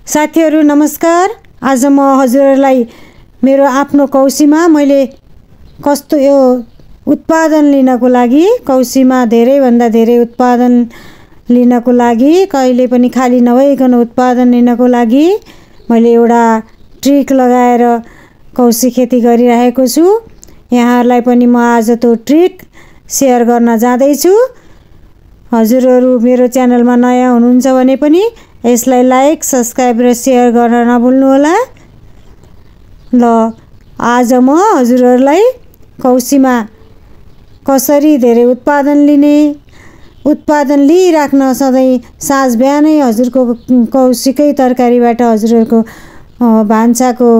साथीहरु नमस्कार। आज म हजुरहरुलाई मेरो आफ्नो कौशीमा मैले कस्तो यो उत्पादन लिनको लागि कौशीमा धेरै भन्दा धेरै उत्पादन लिनको लागि कहिले पनि खाली नभइकन उत्पादन लिनको लागि मैले एउटा ट्रिक लगाएर कौशी खेती गरिरहेको छु। यहाँहरुलाई पनि म आज त्यो ट्रिक शेयर गर्न जाँदै छु। हजुरहरु मेरो च्यानलमा नयाँ हुनुहुन्छ भने पनि यसलाई लाइक, सब्स्क्राइब र शेयर गर्न नभुल्नु होला। ल आज म हजुरहरुलाई कौशीमा कसरी धेरै उत्पादन लिने, उत्पादन लिइराख्न सधैँ साँझ बिहानै हजुरको कौशीकै तरकारीबाट हजुरहरुको भान्साको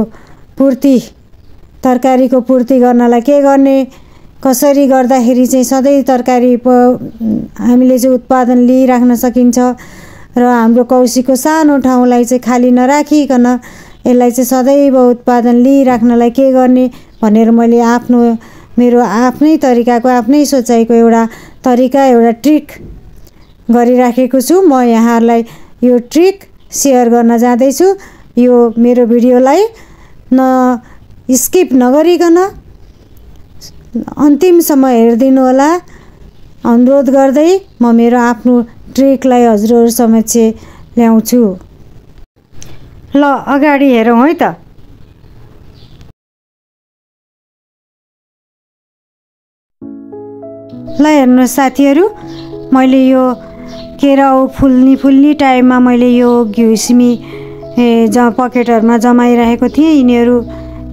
पूर्ति, तरकारीको पूर्ति गर्नलाई के गर्ने, कसरी गर्दाखेरि चाहिँ सधैँ तरकारी हामीले चाहिँ उत्पादन लिइराख्न सकिन्छ र हाम्रो कौशीको सानो ठाउँलाई चाहिँ खाली नराखिकन यसलाई चाहिँ सदैव उत्पादन लिइराख्नलाई के गर्ने भनेर मैले मेरो आफ्नै तरिकाको, आफ्नै सोचाइको एउटा तरिका, एउटा ट्रिक गरिराखेको छु। म यहाँहरुलाई यो ट्रिक शेयर गर्न जाँदै छु। यो मेरो भिडियोलाई स्किप नगरिकन अन्तिमसम्म हेरिदिनु होला अनुरोध गर्दै म मेरो आफ्नो ट्रिकलाई हजुरहरु समक्ष ल्याउँछु। ल अगाडि हेरौँ है त। ल हेर्नुहोस् साथीहरु, मैले यो केराउ फुल्ने टाइममा मैले यो घिउ सिमी पकेटहरुमा जमाइरहेको थिएँ। यिनीहरु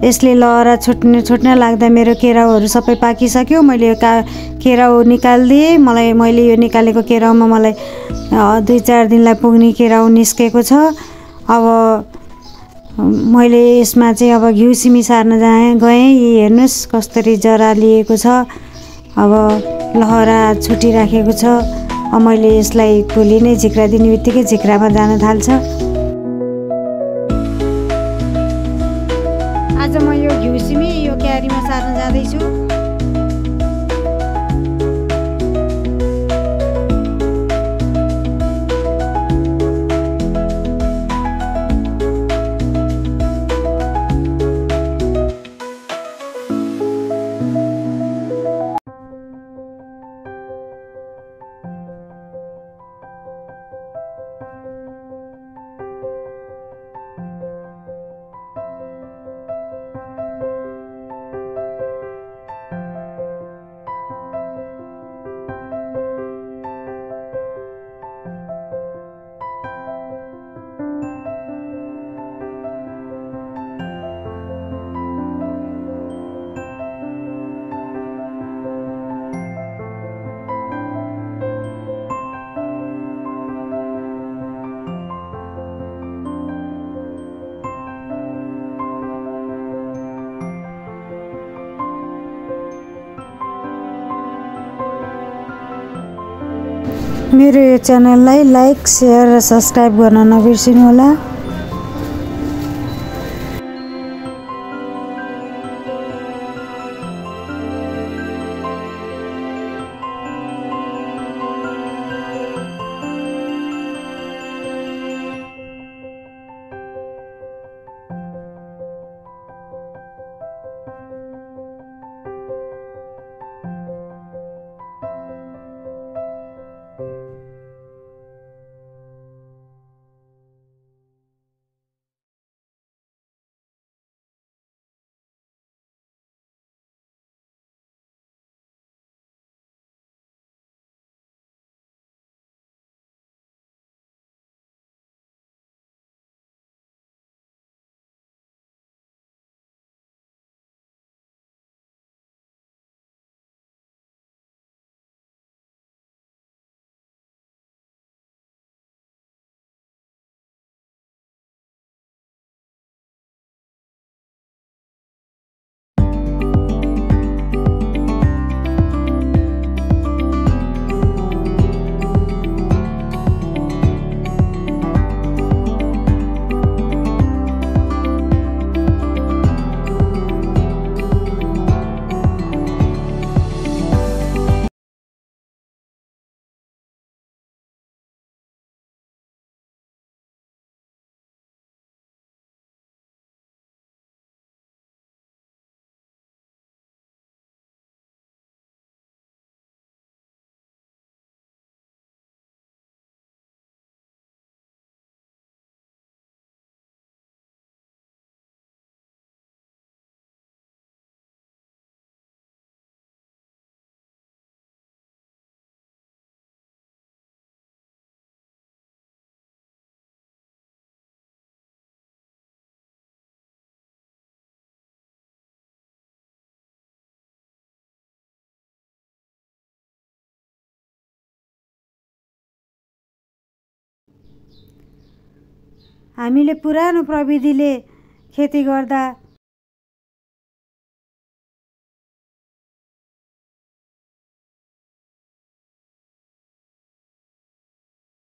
यसले लहरा छोड्न लाग्दा मेरो केराउहरु सबै पाकिसक्यो। मैले केराउ निकाल्दिए। मैले यो निकालेको केराउमा मलाई 2-4 दिनलाई पुग्ने केराउ निस्केको छ। अब मैले यसमा चाहिँ अब घिउ सिमी सार्न गएँ। यी हेर्नुस् कसरी जरा लिएको छ। अब लहरा छुटिराखेको छ। अब मैले यसलाई भोलि नै झिक्रा दिने बित्तिकै झिक्रामा जान थाल्छ। आज म यो घिउ सिमी यो क्यारीमा सार्न जाँदैछु। मेरो यो च्यानललाई लाइक, शेयर र सब्स्क्राइब गर्न नबिर्सिनु होला। हामीले पुरानो प्रविधिले खेती गर्दा